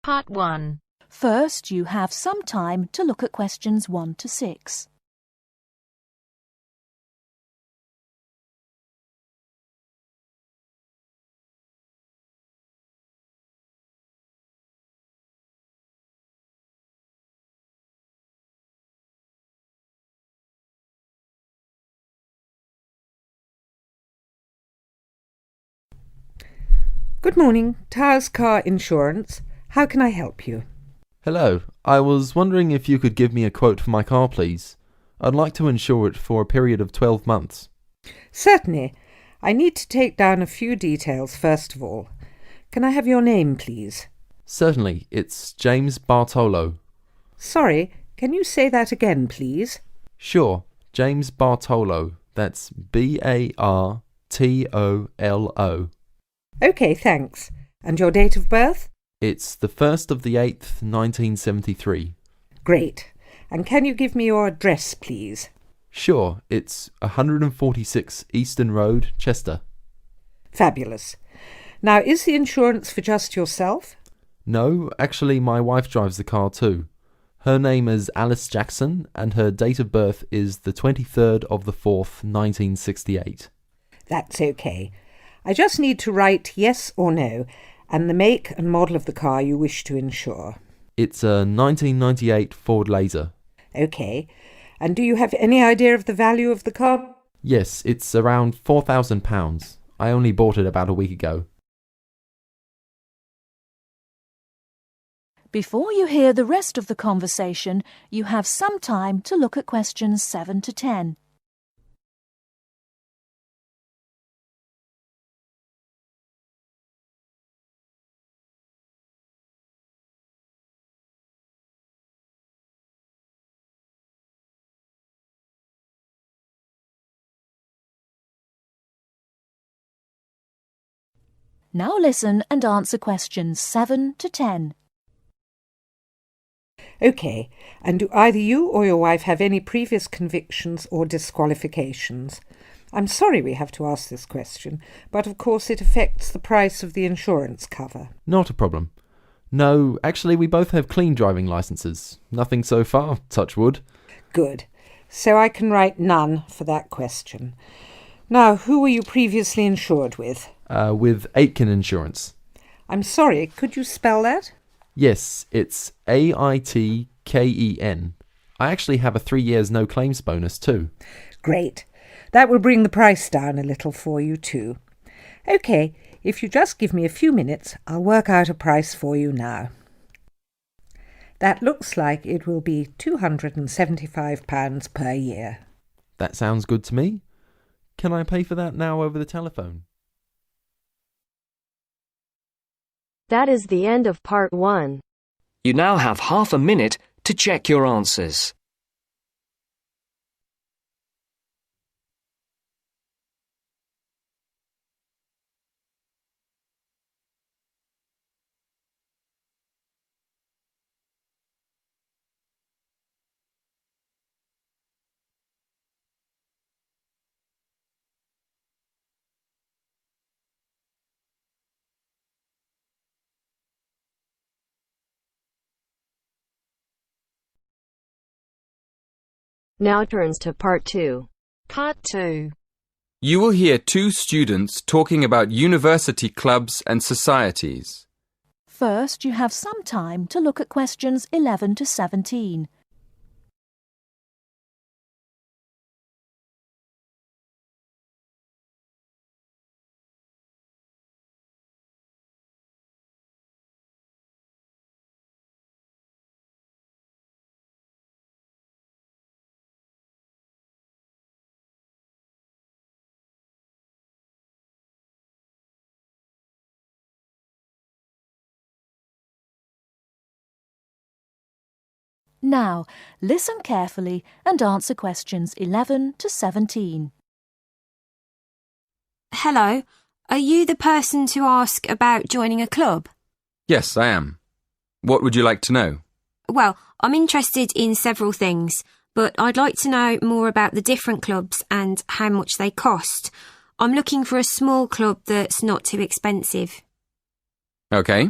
Part 1. First, you have some time to look at questions 1 to 6. Good morning, Towers Car Insurance. How can I help you? Hello, I was wondering if you could give me a quote for my car, please. I'd like to insure it for a period of 12 months. Certainly. I need to take down a few details first of all. Can I have your name, please? Certainly, it's James Bartolo. Sorry, can you say that again, please? Sure, James Bartolo. That's Bartolo. OK, thanks. And your date of birth? It's the 1st of the 8th, 1973. Great. And can you give me your address, please? Sure, it's 146 Eastern Road, Chester. Fabulous. Now, is the insurance for just yourself? No, actually my wife drives the car too. Her name is Alice Jackson and her date of birth is the 23rd of the 4th, 1968. That's OK. I just need to write yes or no, and the make and model of the car you wish to insure. It's a 1998 Ford Laser. OK. And do you have any idea of the value of the car? Yes, it's around £4,000. I only bought it about a week ago. Before you hear the rest of the conversation, you have some time to look at questions 7 to 10. Now listen and answer questions 7 to 10. OK. And do either you or your wife have any previous convictions or disqualifications? I'm sorry we have to ask this question, but of course it affects the price of the insurance cover. Not a problem. No, actually we both have clean driving licenses. Nothing so far, touch wood. Good. So I can write none for that question. Now, who were you previously insured with? With Aitken Insurance. I'm sorry, could you spell that? Yes, it's Aitken. I actually have a 3 years no claims bonus too. Great. That will bring the price down a little for you too. OK, if you just give me a few minutes, I'll work out a price for you now. That looks like it will be £275 per year. That sounds good to me. Can I pay for that now over the telephone? That is the end of Part 1. You now have half a minute to check your answers. Now turns to Part 2. Part 2. You will hear two students talking about university clubs and societies. First, you have some time to look at questions 11 to 17. Now, listen carefully and answer questions 11 to 17. Hello, are you the person to ask about joining a club? Yes, I am. What would you like to know? Well, I'm interested in several things, but I'd like to know more about the different clubs and how much they cost. I'm looking for a small club that's not too expensive. OK.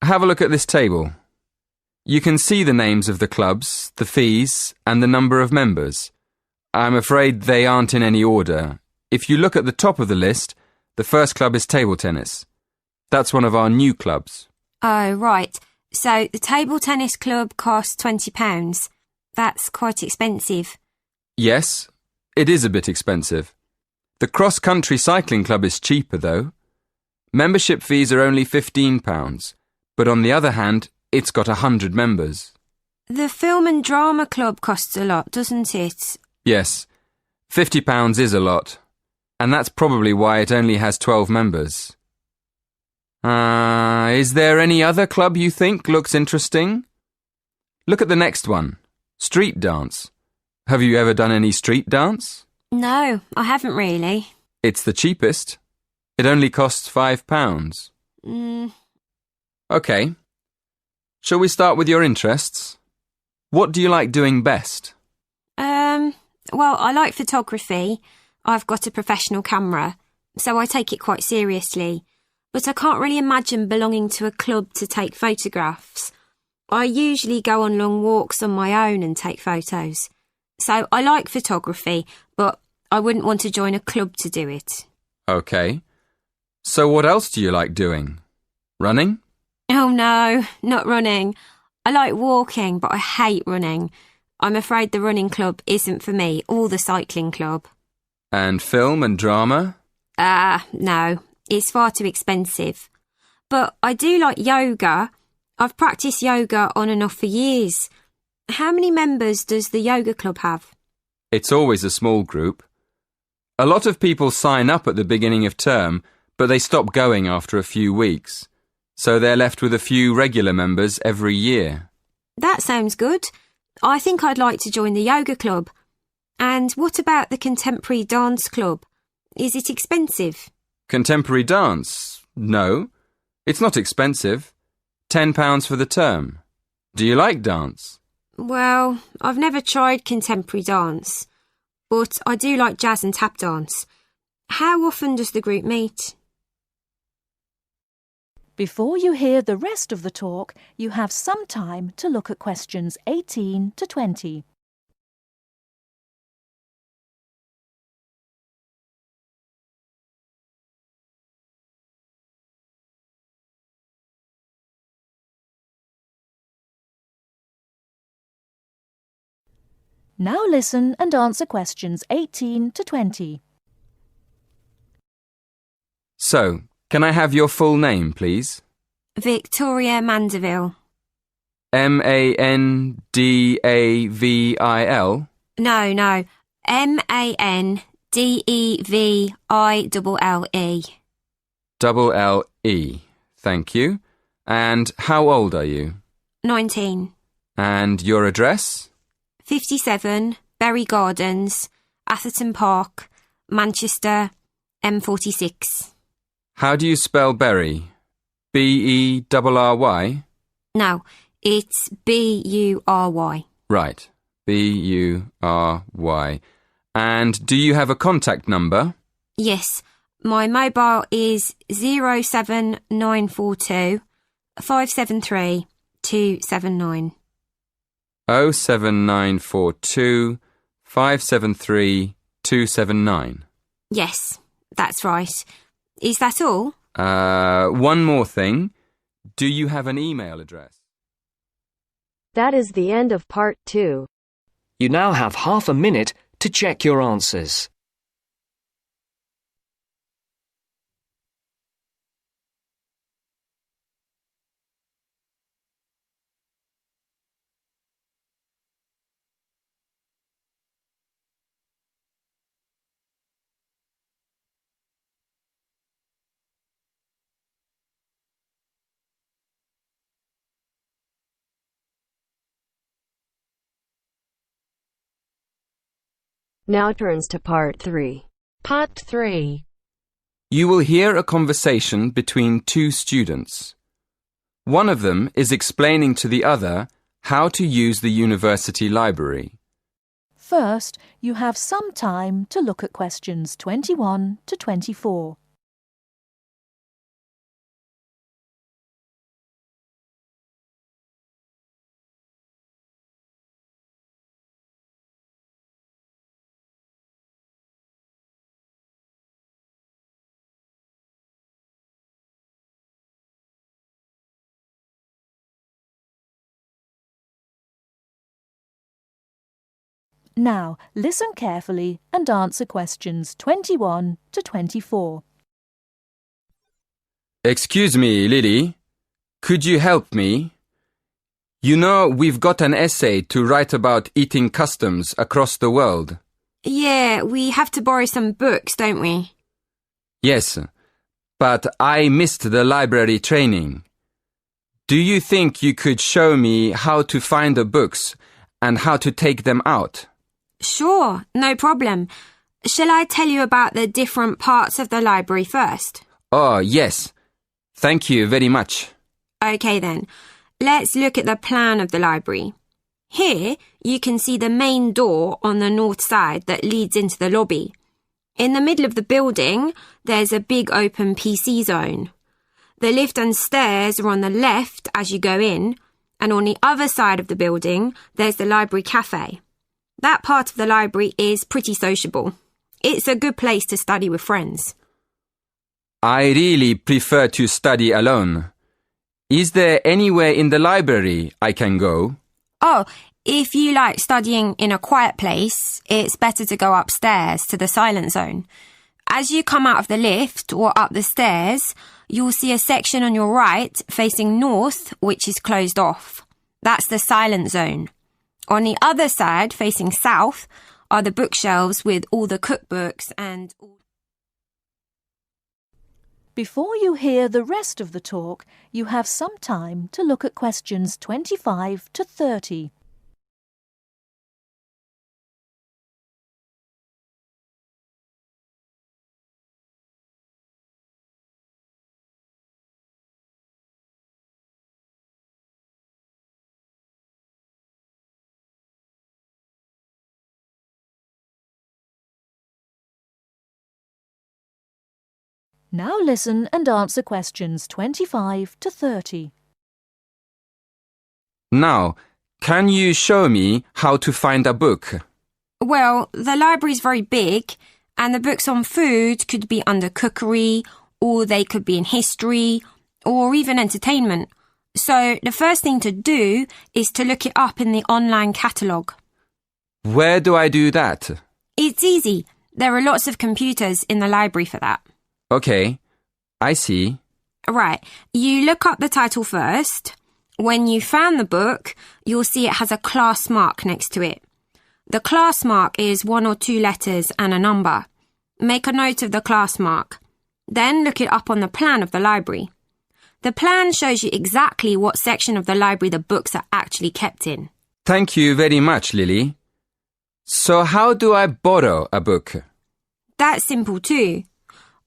Have a look at this table. You can see the names of the clubs, the fees, and the number of members. I'm afraid they aren't in any order. If you look at the top of the list, the first club is table tennis. That's one of our new clubs. Oh, right. So the table tennis club costs £20. That's quite expensive. Yes, it is a bit expensive. The cross-country cycling club is cheaper, though. Membership fees are only £15, but on the other hand, it's got 100 members. The film and drama club costs a lot, doesn't it? Yes, £50 is a lot, and that's probably why it only has 12 members. Is there any other club you think looks interesting? Look at the next one, street dance. Have you ever done any street dance? No, I haven't really. It's the cheapest. It only costs £5. OK. Shall we start with your interests? What do you like doing best? Well, I like photography. I've got a professional camera, so I take it quite seriously. But I can't really imagine belonging to a club to take photographs. I usually go on long walks on my own and take photos. So I like photography, but I wouldn't want to join a club to do it. OK. So what else do you like doing? Running? Oh no, not running. I like walking, but I hate running. I'm afraid the running club isn't for me, or the cycling club. And film and drama? No, it's far too expensive. But I do like yoga. I've practiced yoga on and off for years. How many members does the yoga club have? It's always a small group. A lot of people sign up at the beginning of term, but they stop going after a few weeks. So they're left with a few regular members every year. That sounds good. I think I'd like to join the yoga club. And what about the contemporary dance club? Is it expensive? Contemporary dance? No, it's not expensive. £10 for the term. Do you like dance? Well, I've never tried contemporary dance, but I do like jazz and tap dance. How often does the group meet? Before you hear the rest of the talk, you have some time to look at questions 18 to 20. Now listen and answer questions 18 to 20. So, can I have your full name, please? Victoria Mandeville. Mandavil? No. Mandeville. LLE. Thank you. And how old are you? 19. And your address? 57, Berry Gardens, Atherton Park, Manchester, M46. How do you spell Berry? B-E-R-R-Y? No, it's B-U-R-Y. Right, B-U-R-Y. And do you have a contact number? Yes, my mobile is 07942 573 279. 07942 573 279. Yes, that's right. Is that all? One more thing. Do you have an email address? That is the end of part 2. You now have half a minute to check your answers. Now turns to part 3. Part 3. You will hear a conversation between two students. One of them is explaining to the other how to use the university library. First, you have some time to look at questions 21 to 24. Now, listen carefully and answer questions 21 to 24. Excuse me, Lily. Could you help me? You know, we've got an essay to write about eating customs across the world. Yeah, we have to borrow some books, don't we? Yes, but I missed the library training. Do you think you could show me how to find the books and how to take them out? Sure, no problem. Shall I tell you about the different parts of the library first? Oh, yes. Thank you very much. Okay then, let's look at the plan of the library. Here, you can see the main door on the north side that leads into the lobby. In the middle of the building, there's a big open PC zone. The lift and stairs are on the left as you go in, and on the other side of the building, there's the library cafe. That part of the library is pretty sociable. It's a good place to study with friends. I really prefer to study alone. Is there anywhere in the library I can go? Oh, if you like studying in a quiet place, it's better to go upstairs to the silent zone. As you come out of the lift or up the stairs, you'll see a section on your right facing north which is closed off. That's the silent zone. On the other side, facing south, are the bookshelves with all the cookbooks and... Before you hear the rest of the talk, you have some time to look at questions 25 to 30. Now listen and answer questions 25 to 30. Now, can you show me how to find a book? Well, the library's very big, and the books on food could be under cookery, or they could be in history, or even entertainment. So the first thing to do is to look it up in the online catalogue. Where do I do that? It's easy. There are lots of computers in the library for that. Okay, I see. Right, you look up the title first. When you found the book, you'll see it has a class mark next to it. The class mark is 1 or 2 letters and a number. Make a note of the class mark. Then look it up on the plan of the library. The plan shows you exactly what section of the library the books are actually kept in. Thank you very much, Lily. So how do I borrow a book? That's simple too.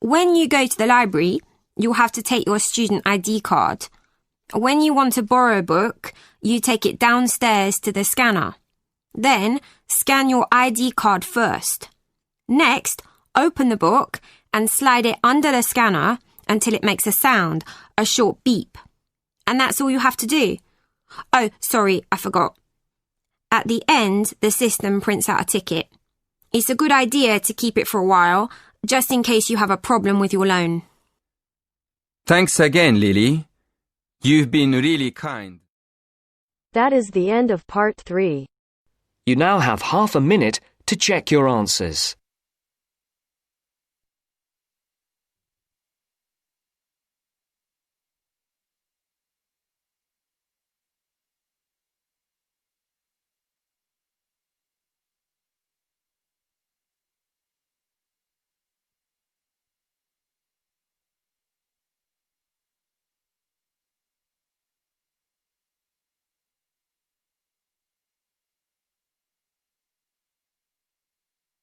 When you go to the library, you'll have to take your student ID card. When you want to borrow a book, you take it downstairs to the scanner. Then, scan your ID card first. Next, open the book and slide it under the scanner until it makes a sound, a short beep. And that's all you have to do. Oh, sorry, I forgot. At the end, the system prints out a ticket. It's a good idea to keep it for a while, just in case you have a problem with your loan. Thanks again, Lily. You've been really kind. That is the end of part 3. You now have half a minute to check your answers.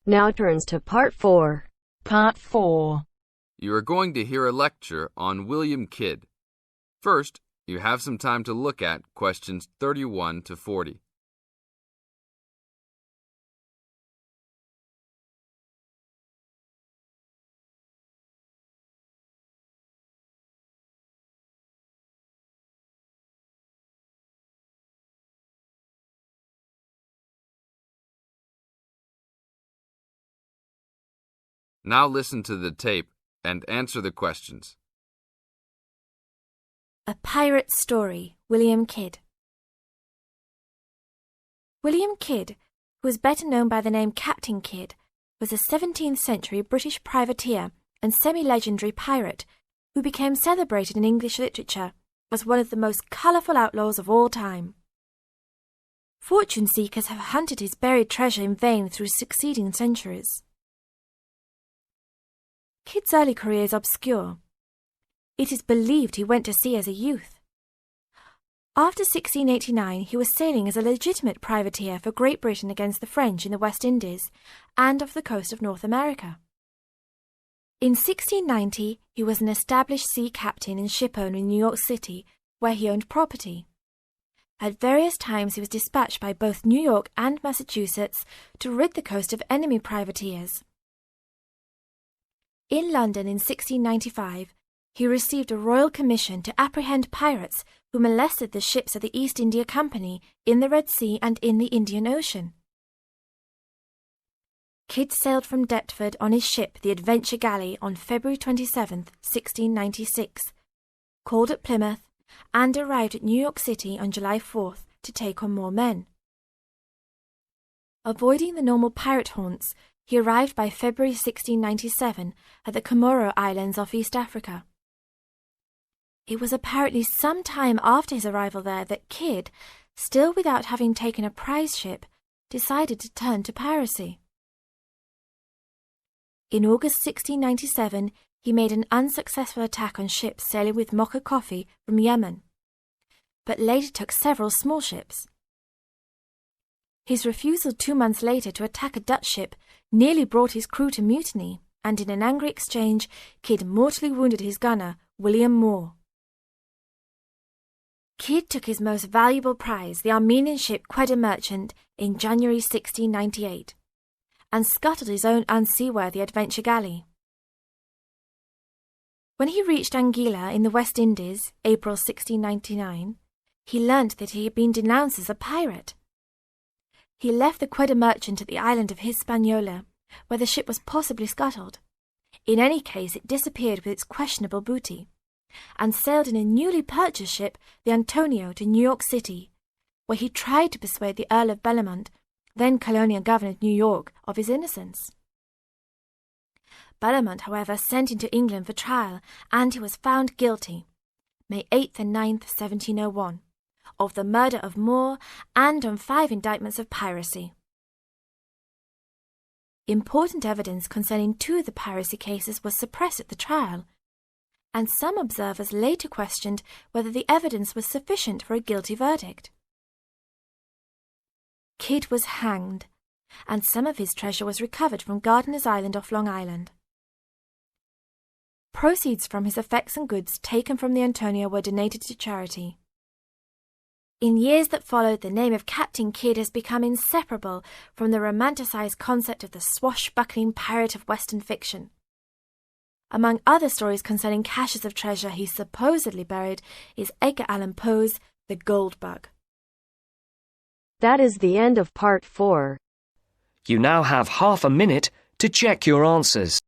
Now turns to part 4. Part 4. You are going to hear a lecture on William Kidd. First, you have some time to look at questions 31 to 40. Now listen to the tape and answer the questions. A Pirate Story, William Kidd. William Kidd who was better known by the name Captain Kidd, was a 17th century British privateer and semi-legendary pirate who became celebrated in English literature as one of the most colourful outlaws of all time. Fortune seekers have hunted his buried treasure in vain through succeeding centuries. Kidd's early career is obscure. It is believed he went to sea as a youth. After 1689, he was sailing as a legitimate privateer for Great Britain against the French in the West Indies and off the coast of North America. In 1690, he was an established sea captain and shipowner in New York City, where he owned property. At various times he was dispatched by both New York and Massachusetts to rid the coast of enemy privateers. In London in 1695, he received a royal commission to apprehend pirates who molested the ships of the East India Company in the Red Sea and in the Indian Ocean. Kidd sailed from Deptford on his ship, the Adventure Galley, on February 27, 1696, called at Plymouth, and arrived at New York City on July 4th to take on more men. Avoiding the normal pirate haunts, he arrived by February 1697 at the Comoro Islands off East Africa. It was apparently some time after his arrival there that Kidd, still without having taken a prize ship, decided to turn to piracy. In August 1697, he made an unsuccessful attack on ships sailing with mocha coffee from Yemen, but later took several small ships. His refusal 2 months later to attack a Dutch ship nearly brought his crew to mutiny, and in an angry exchange, Kidd mortally wounded his gunner, William Moore. Kidd took his most valuable prize, the Armenian ship Quetta Merchant, in January 1698, and scuttled his own unseaworthy Adventure Galley. When he reached Anguilla in the West Indies, April 1699, he learnt that he had been denounced as a pirate. He left the Quetta Merchant at the island of Hispaniola, where the ship was possibly scuttled. In any case, it disappeared with its questionable booty, and sailed in a newly purchased ship, the Antonio, to New York City, where he tried to persuade the Earl of Bellomont, then colonial governor of New York, of his innocence. Bellomont, however, sent him to England for trial, and he was found guilty, May 8th and 9th, 1701, of the murder of Moore and on 5 indictments of piracy. Important evidence concerning 2 of the piracy cases was suppressed at the trial, and some observers later questioned whether the evidence was sufficient for a guilty verdict. Kidd was hanged, and some of his treasure was recovered from Gardiner's Island off Long Island. Proceeds from his effects and goods taken from the Antonio were donated to charity. In years that followed, the name of Captain Kidd has become inseparable from the romanticized concept of the swashbuckling pirate of Western fiction. Among other stories concerning caches of treasure he supposedly buried is Edgar Allan Poe's The Gold Bug. That is the end of part 4. You now have half a minute to check your answers.